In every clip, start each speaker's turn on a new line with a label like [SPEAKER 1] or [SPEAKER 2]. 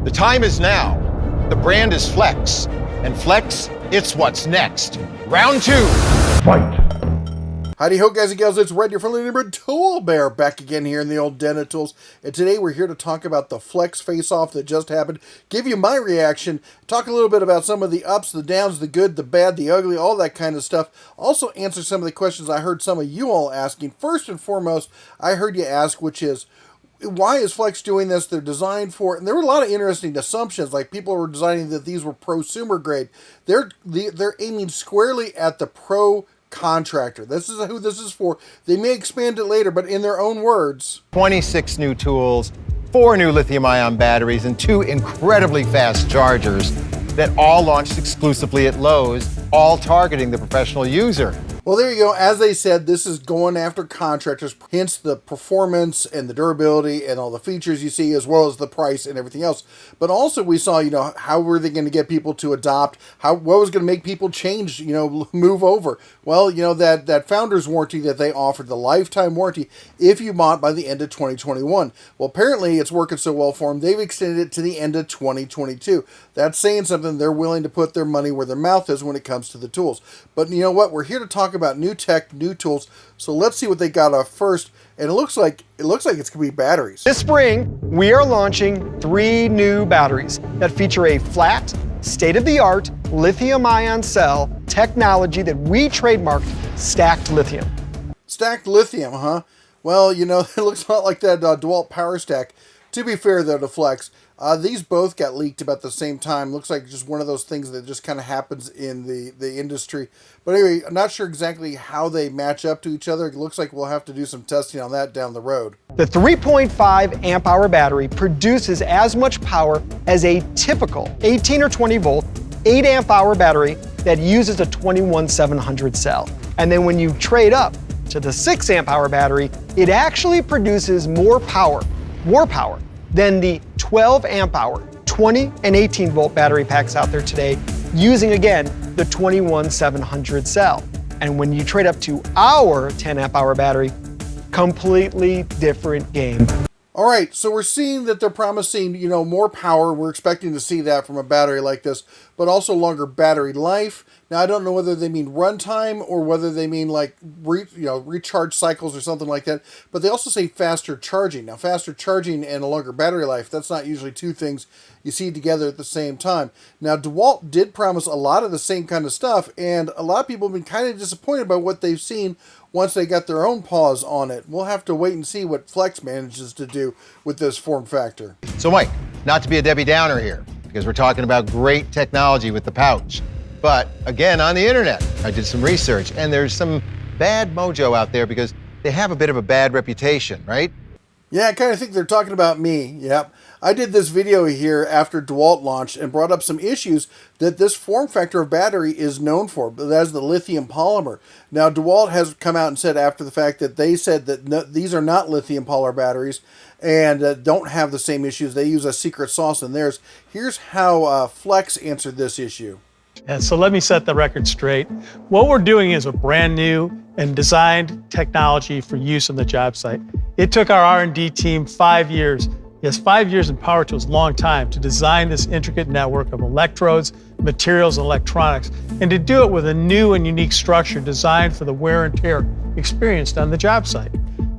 [SPEAKER 1] The time is now. The brand is Flex. And Flex, it's what's next. Round 2.
[SPEAKER 2] Fight.
[SPEAKER 3] Howdy ho, guys and gals, it's Red, your friendly neighborhood Tool Bear, back again here in the old den of tools. And today we're here to talk about the Flex Face-Off that just happened, give you my reaction, talk a little bit about some of the ups, the downs, the good, the bad, the ugly, all that kind of stuff. Also answer some of the questions I heard some of you all asking. First and foremost, I heard you ask, which is, why is Flex doing this? They're designed for, and there were a lot of interesting assumptions, like people were designing that these were prosumer grade. They're aiming squarely at the pro contractor. This is who this is for. They may expand it later, but in their own words.
[SPEAKER 1] 26 new tools, 4 new lithium-ion batteries, and 2 incredibly fast chargers that all launched exclusively at Lowe's, all targeting the professional user.
[SPEAKER 3] Well, there you go. As they said, this is going after contractors, hence the performance and the durability and all the features you see, as well as the price and everything else. But also we saw, how were they going to get people to adopt? What was going to make people change, move over? Well, that founder's warranty that they offered, the lifetime warranty, if you bought by the end of 2021. Well, apparently it's working so well for them, they've extended it to the end of 2022. That's saying something. They're willing to put their money where their mouth is when it comes to the tools. But you know what? We're here to talk about new tech, new tools. So let's see what they got off first. And it looks like it's going to be batteries.
[SPEAKER 4] This spring, we are launching 3 new batteries that feature a flat, state-of-the-art lithium-ion cell technology that we trademarked stacked lithium.
[SPEAKER 3] Stacked lithium, huh? Well, it looks a lot like that DeWalt Power Stack. To be fair, though, to Flex, these both got leaked about the same time. Looks like just one of those things that just kind of happens in the industry. But anyway, I'm not sure exactly how they match up to each other. It looks like we'll have to do some testing on that down the road.
[SPEAKER 4] The 3.5 amp hour battery produces as much power as a typical 18 or 20 volt, 8 amp hour battery that uses a 21700 cell. And then when you trade up to the 6 amp hour battery, it actually produces more power than the 12 amp hour, 20 and 18 volt battery packs out there today, using again the 21700 cell. And when you trade up to our 10 amp hour battery, completely different game.
[SPEAKER 3] All right, so we're seeing that they're promising, more power. We're expecting to see that from a battery like this, but also longer battery life. Now, I don't know whether they mean runtime or whether they mean like recharge cycles or something like that. But they also say faster charging. Now, faster charging and a longer battery life, that's not usually two things you see together at the same time. Now, DeWalt did promise a lot of the same kind of stuff, and a lot of people have been kind of disappointed by what they've seen once they got their own paws on it. We'll have to wait and see what Flex manages to do with this form factor.
[SPEAKER 1] So Mike, not to be a Debbie Downer here, because we're talking about great technology with the pouch. But again, on the internet, I did some research, and there's some bad mojo out there because they have a bit of a bad reputation, right?
[SPEAKER 3] Yeah, I kind of think they're talking about me. Yep. I did this video here after DeWalt launched and brought up some issues that this form factor of battery is known for, but that's the lithium polymer. Now, DeWalt has come out and said after the fact that they said that these are not lithium polymer batteries and don't have the same issues. They use a secret sauce in theirs. Here's how Flex answered this issue.
[SPEAKER 5] And so let me set the record straight. What we're doing is a brand new and designed technology for use on the job site. It took our R&D team 5 years. Yes, 5 years in power tools, a long time, to design this intricate network of electrodes, materials, and electronics, and to do it with a new and unique structure designed for the wear and tear experienced on the job site.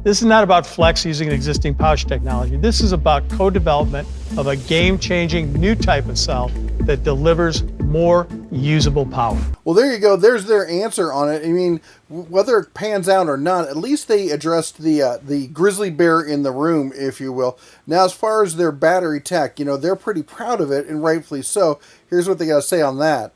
[SPEAKER 5] This is not about Flex using an existing pouch technology. This is about co-development of a game-changing new type of cell that delivers more usable power.
[SPEAKER 3] Well, there you go. There's their answer on it. I mean, whether it pans out or not, at least they addressed the grizzly bear in the room, if you will. Now, as far as their battery tech, they're pretty proud of it, and rightfully so. Here's what they got to say on that.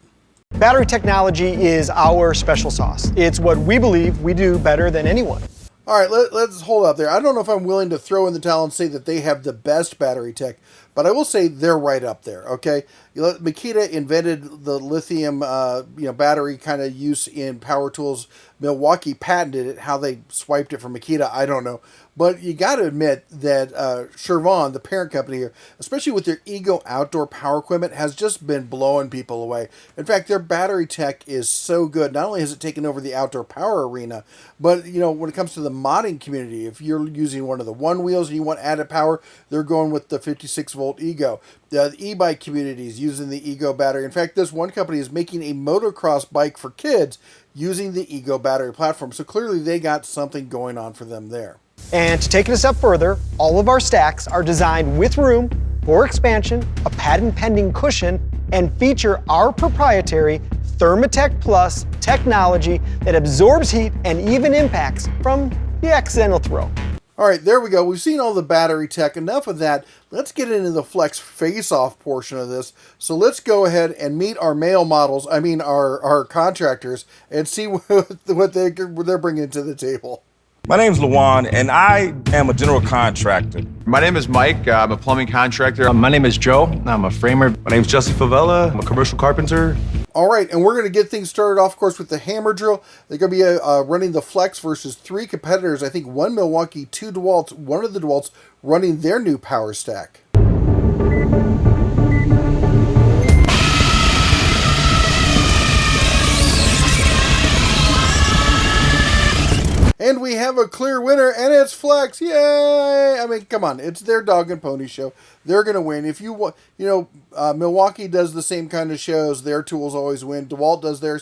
[SPEAKER 4] Battery technology is our special sauce. It's what we believe we do better than anyone.
[SPEAKER 3] All right, let's hold up there. I don't know if I'm willing to throw in the towel and say that they have the best battery tech, but I will say they're right up there, okay? Makita invented the lithium battery kind of use in power tools. Milwaukee patented it. How they swiped it from Makita, I don't know. But you got to admit that Chervon, the parent company here, especially with their Ego outdoor power equipment, has just been blowing people away. In fact, their battery tech is so good. Not only has it taken over the outdoor power arena, but when it comes to the modding community, if you're using one of the one wheels and you want added power, they're going with the 56 volt volt Ego. The e-bike community is using the Ego battery. In fact, this one company is making a motocross bike for kids using the Ego battery platform. So clearly they got something going on for them there.
[SPEAKER 4] And to take it a step further, all of our stacks are designed with room for expansion, a patent-pending cushion, and feature our proprietary Thermatech Plus technology that absorbs heat and even impacts from the accidental throw.
[SPEAKER 3] All right, there we go. We've seen all the battery tech. Enough of that. Let's get into the Flex face-off portion of this. So let's go ahead and meet our male models, our contractors, and see what they're bringing to the table.
[SPEAKER 2] My name's Lawan, and I am a general contractor.
[SPEAKER 6] My name is Mike. I'm a plumbing contractor.
[SPEAKER 7] My name is Joe. I'm a framer.
[SPEAKER 8] My name's Jesse Favela. I'm a commercial carpenter.
[SPEAKER 3] All right, and we're going to get things started off, of course, with the hammer drill. They're going to be running the Flex versus 3 competitors. I think 1 Milwaukee, 2 DeWalt's, one of the DeWalt's running their new power stack. And we have a clear winner, and it's Flex. Yay! I mean, come on. It's their dog and pony show. They're going to win. If you want, Milwaukee does the same kind of shows. Their tools always win. DeWalt does their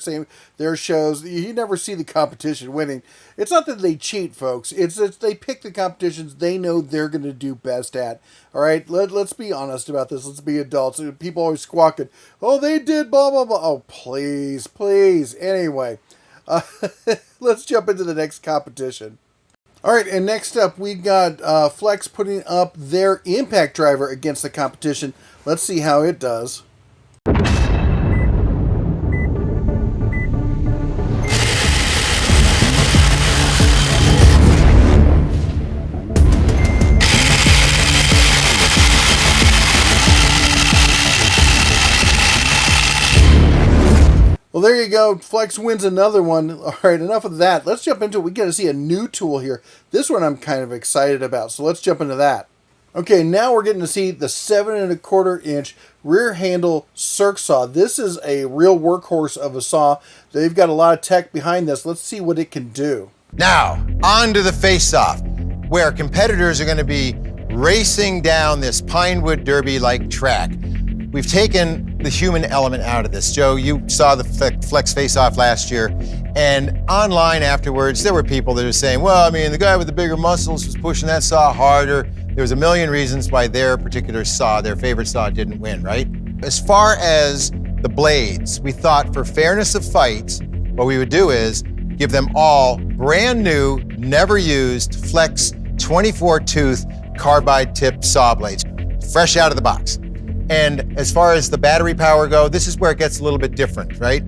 [SPEAKER 3] shows. You never see the competition winning. It's not that they cheat, folks. It's they pick the competitions they know they're going to do best at. All right? Let's be honest about this. Let's be adults. People always squawking, oh, they did blah, blah, blah. Oh, please, please. Anyway. Let's jump into the next competition. All right, and next up, we've got Flex putting up their impact driver against the competition. Let's see how it does. Well, there you go. Flex wins another one. All right, enough of that. Let's jump into it. We get to see a new tool here. This one I'm kind of excited about, so let's jump into that. Okay, now we're getting to see the 7¼ inch rear handle circ saw. This is a real workhorse of a saw. They've got a lot of tech behind this. Let's see what it can do.
[SPEAKER 1] Now, on to the face-off, where competitors are going to be racing down this Pinewood Derby-like track. We've taken the human element out of this. Joe, you saw the Flex face-off last year, and online afterwards, there were people that were saying, well, I mean, the guy with the bigger muscles was pushing that saw harder. There was a million reasons why their particular saw, their favorite saw, didn't win, right? As far as the blades, we thought for fairness of fights, what we would do is give them all brand new, never used Flex 24-tooth carbide tip saw blades, fresh out of the box. And as far as the battery power go, this is where it gets a little bit different, right?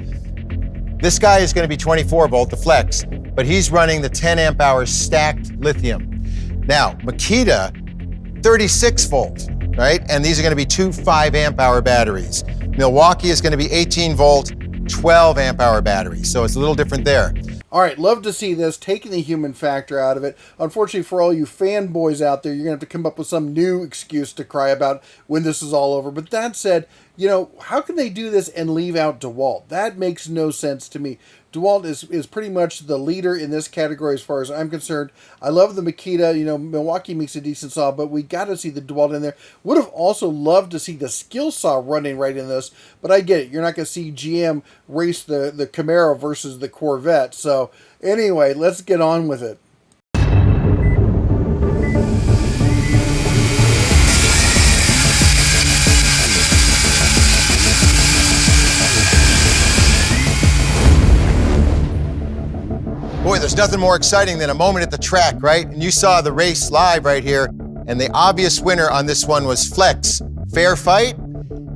[SPEAKER 1] This guy is going to be 24 volt, the Flex, but he's running the 10 amp hour stacked lithium. Now, Makita, 36 volt, right? And these are going to be 2 5 amp hour batteries. Milwaukee is going to be 18 volt, 12 amp hour batteries. So it's a little different there.
[SPEAKER 3] All right, love to see this, taking the human factor out of it. Unfortunately, for all you fanboys out there, you're going to have to come up with some new excuse to cry about when this is all over. But that said, how can they do this and leave out DeWalt? That makes no sense to me. DeWalt is pretty much the leader in this category as far as I'm concerned. I love the Makita. Milwaukee makes a decent saw, but we got to see the DeWalt in there. Would have also loved to see the skill saw running right in this, but I get it. You're not going to see GM race the Camaro versus the Corvette. So anyway, let's get on with it.
[SPEAKER 1] Boy, there's nothing more exciting than a moment at the track, right? And you saw the race live right here, and the obvious winner on this one was Flex. Fair fight?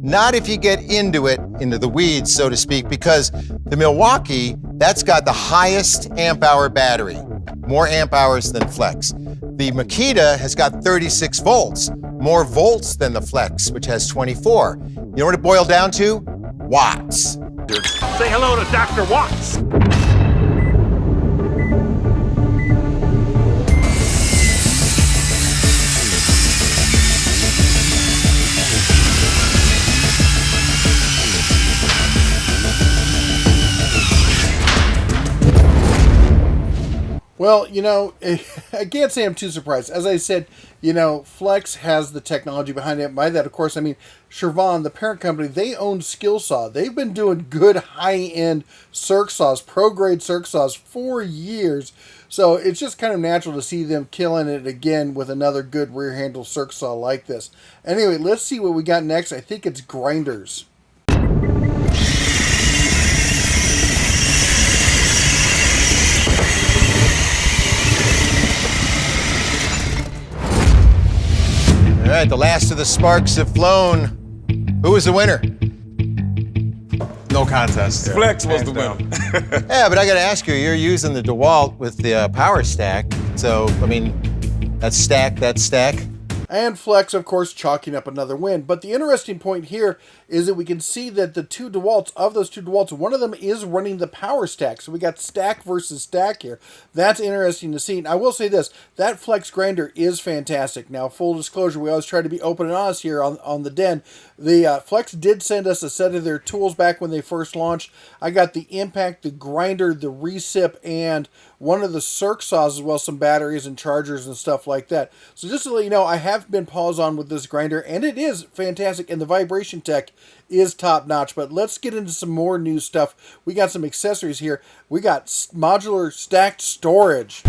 [SPEAKER 1] Not if you get into the weeds, so to speak, because the Milwaukee, that's got the highest amp hour battery, more amp hours than Flex. The Makita has got 36 volts, more volts than the Flex, which has 24. You know what it boiled down to? Watts.
[SPEAKER 8] Say hello to Dr. Watts.
[SPEAKER 3] Well, I can't say I'm too surprised. As I said, You know, Flex has the technology behind it. By that, of course, I mean Chevron, the parent company, they own Skillsaw. They've been doing good high-end circ saws, pro-grade circ saws for years. So it's just kind of natural to see them killing it again with another good rear handle circ saw like this. Anyway, let's see what we got next. I think it's grinders.
[SPEAKER 1] All right, the last of the sparks have flown. Who was the winner?
[SPEAKER 6] No contest.
[SPEAKER 2] Flex was the winner.
[SPEAKER 1] Yeah, but I got to ask you, you're using the DeWalt with the power stack. So, I mean, that's stack, that's stack.
[SPEAKER 3] And Flex, of course, chalking up another win. But the interesting point here is that we can see that the two DeWalts, of those two DeWalts, one of them is running the power stack. So we got stack versus stack here. That's interesting to see. And I will say this, that Flex grinder is fantastic. Now, full disclosure, we always try to be open and honest here on the Den. The Flex did send us a set of their tools back when they first launched. I got the Impact, the grinder, the recip, and one of the circ saws as well, some batteries and chargers and stuff like that. So just to let you know, I have been paused on with this grinder, and it is fantastic, and the vibration tech is top notch. But let's get into some more new stuff. We got some accessories here. We got modular stacked storage.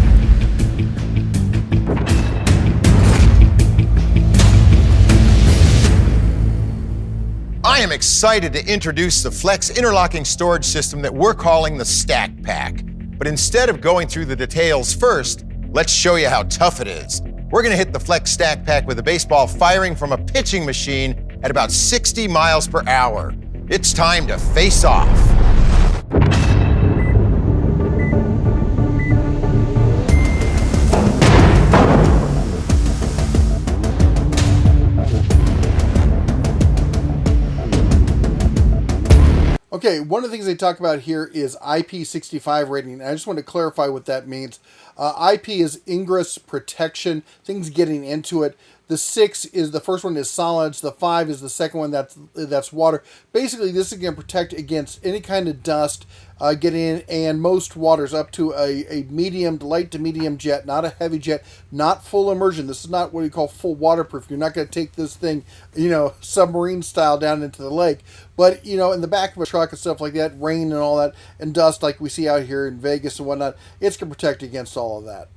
[SPEAKER 1] I am excited to introduce the Flex interlocking storage system that we're calling the Stack Pack. But instead of going through the details first, let's show you how tough it is. We're gonna hit the Flex Stack Pack with a baseball firing from a pitching machine at about 60 miles per hour. It's time to face off.
[SPEAKER 3] Okay, one of the things they talk about here is IP65 rating. And I just want to clarify what that means. IP is ingress protection, things getting into it. The 6 is, the first one is solids. The 5 is the second one, that's water. Basically, this is going to protect against any kind of dust getting in, and most waters up to a medium, light to medium jet, not a heavy jet, not full immersion. This is not what we call full waterproof. You're not going to take this thing, you know, submarine style down into the lake. But, you know, in the back of a truck and stuff like that, rain and all that, and dust like we see out here in Vegas and whatnot, it's going to protect against all of that.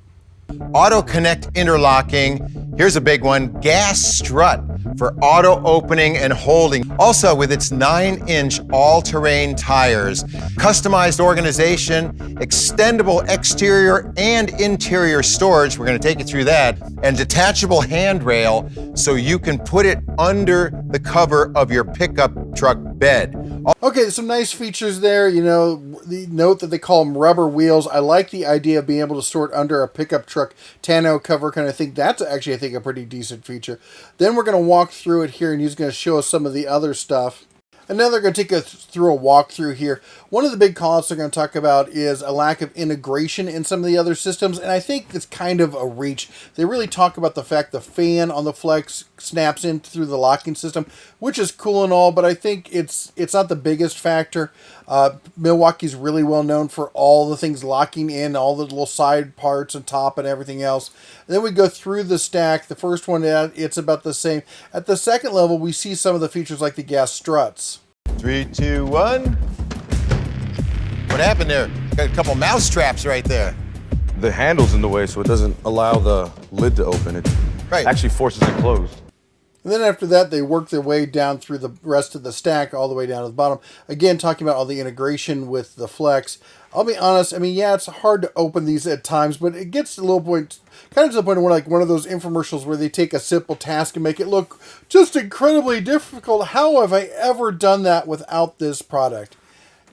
[SPEAKER 1] Auto Connect interlocking. Here's a big one, gas strut for auto opening and holding. Also with its 9-inch all-terrain tires, customized organization, extendable exterior and interior storage, we're gonna take you through that, and detachable handrail so you can put it under the cover of your pickup truck bed.
[SPEAKER 3] Okay, there's some nice features there. You know, the note that they call them rubber wheels. I like the idea of being able to store it under a pickup truck tonneau cover kind of thing. That's actually, I think, a pretty decent feature. Then we're going to walk through it here, and he's going to show us some of the other stuff. And now they're going to take us through a walkthrough here. One of the big callouts they're going to talk about is a lack of integration in some of the other systems, and I think it's kind of a reach. They really talk about the fact the fan on the Flex snaps in through the locking system, which is cool and all, but I think it's not the biggest factor. Milwaukee's really well known for all the things locking in, all the little side parts and top and everything else. And then we go through the stack. The first one, it's about the same. At the second level, we see some of the features like the gas struts.
[SPEAKER 1] 3, 2, 1. What happened there? Got a couple mouse traps right there.
[SPEAKER 8] The handle's in the way, so it doesn't allow the lid to open. It actually forces it closed.
[SPEAKER 3] And then after that, they work their way down through the rest of the stack, all the way down to the bottom. Again, talking about all the integration with the Flex. I'll be honest, I mean, yeah, it's hard to open these at times, but it gets to a little point, kind of to the point where like one of those infomercials where they take a simple task and make it look just incredibly difficult. How have I ever done that without this product?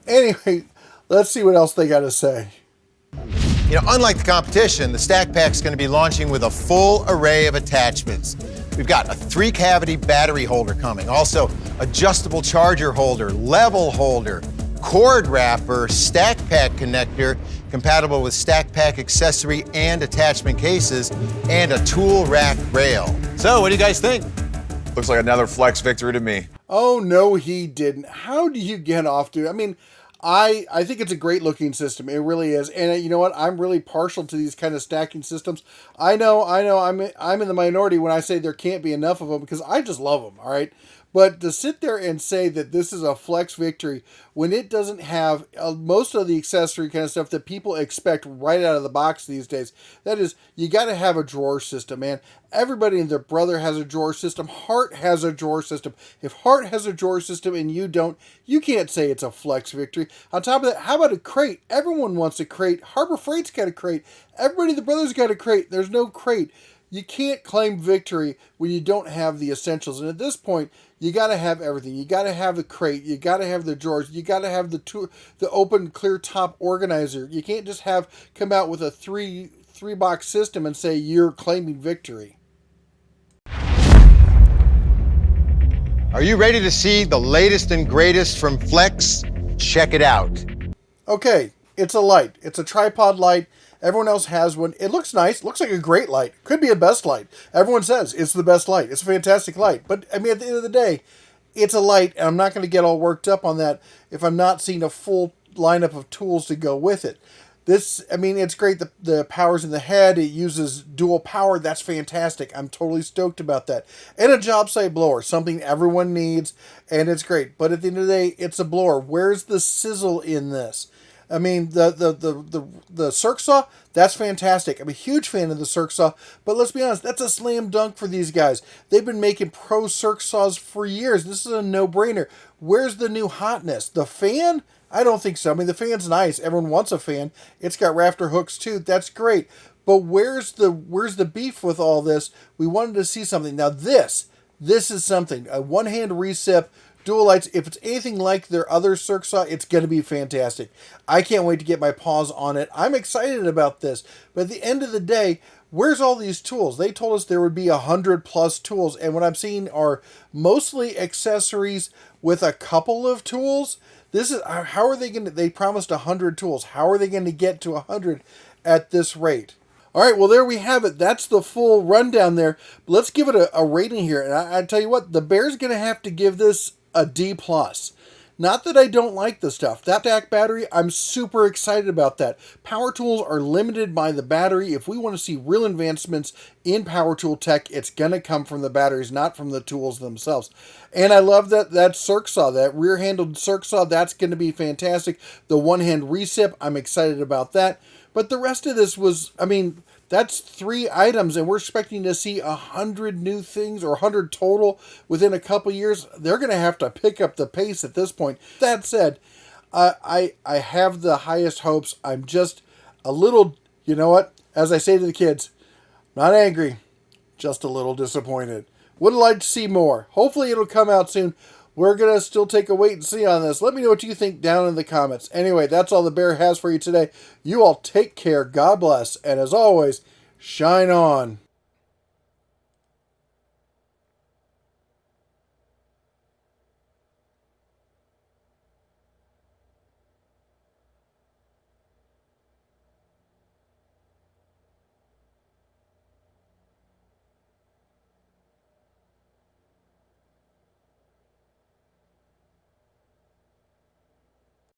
[SPEAKER 3] Anyway, let's see what else they got to say.
[SPEAKER 1] You know, unlike the competition, the Stack Pack's going to be launching with a full array of attachments. We've got a 3-cavity battery holder coming, also adjustable charger holder, level holder, cord wrapper, Stack Pack connector, compatible with Stack Pack accessory and attachment cases, and a tool rack rail. So, what do you guys think?
[SPEAKER 6] Looks like another Flex victory to me.
[SPEAKER 3] Oh, no, he didn't. How do you get off to? I mean, I think it's a great looking system. It really is. And you know what? I'm really partial to these kind of stacking systems. I know. I'm in the minority when I say there can't be enough of them because I just love them. All right. But to sit there and say that this is a flex victory when it doesn't have most of the accessory kind of stuff that people expect right out of the box these days, that is, you got to have a drawer system, man. Everybody and their brother has a drawer system. Hart has a drawer system. If Hart has a drawer system and you don't, you can't say it's a flex victory. On top of that, how about a crate? Everyone wants a crate. Harbor Freight's got a crate. Everybody and the brothers got a crate. There's no crate. You can't claim victory when you don't have the essentials. And at this point, you got to have everything. You got to have the crate. You got to have the drawers. You got to have the open clear top organizer. You can't just come out with a three box system and say you're claiming victory.
[SPEAKER 1] Are you ready to see the latest and greatest from Flex? Check it out.
[SPEAKER 3] Okay, it's a light. It's a tripod light. Everyone else has one. It looks nice. It looks like a great light. Could be a best light. Everyone says it's the best light. It's a fantastic light. But, I mean, at the end of the day, it's a light, and I'm not going to get all worked up on that if I'm not seeing a full lineup of tools to go with it. This, I mean, it's great. The power's in the head. It uses dual power. That's fantastic. I'm totally stoked about that. And a job site blower, something everyone needs, and it's great. But at the end of the day, it's a blower. Where's the sizzle in this? I mean, the circ saw, that's fantastic. I'm a huge fan of the circ saw, but let's be honest, that's a slam dunk for these guys. They've been making pro circ saws for years. This is a no-brainer. Where's the new hotness? The fan? I don't think so. I mean, the fan's nice. Everyone wants a fan. It's got rafter hooks too. That's great. But where's the beef with all this? We wanted to see something. Now this is something. A one-hand recip, dual lights. If it's anything like their other circ saw, it's going to be fantastic. I can't wait to get my paws on it. I'm excited about this. But at the end of the day, where's all these tools? They told us there would be 100+ tools, and what I'm seeing are mostly accessories with a couple of tools. This is how are they going to? They promised 100 tools. How are they going to get to 100 at this rate? All right, well, there we have it. That's the full rundown there. But let's give it a rating here. And I tell you what, the Bear's going to have to give this a D+. Not that I don't like the stuff. That DAC battery, I'm super excited about that. Power tools are limited by the battery. If we want to see real advancements in power tool tech, it's going to come from the batteries, not from the tools themselves. And I love that circ saw, that rear-handled circ saw. That's going to be fantastic. The one-hand recip, I'm excited about that. But the rest of this was, I mean, that's 3 items, and we're expecting to see 100 new things, or 100 total, within a couple years. They're going to have to pick up the pace at this point. That said, I have the highest hopes. I'm just a little, you know what? As I say to the kids, not angry, just a little disappointed. Would like to see more. Hopefully it'll come out soon. We're going to still take a wait and see on this. Let me know what you think down in the comments. Anyway, that's all the Bear has for you today. You all take care. God bless. And as always, shine on.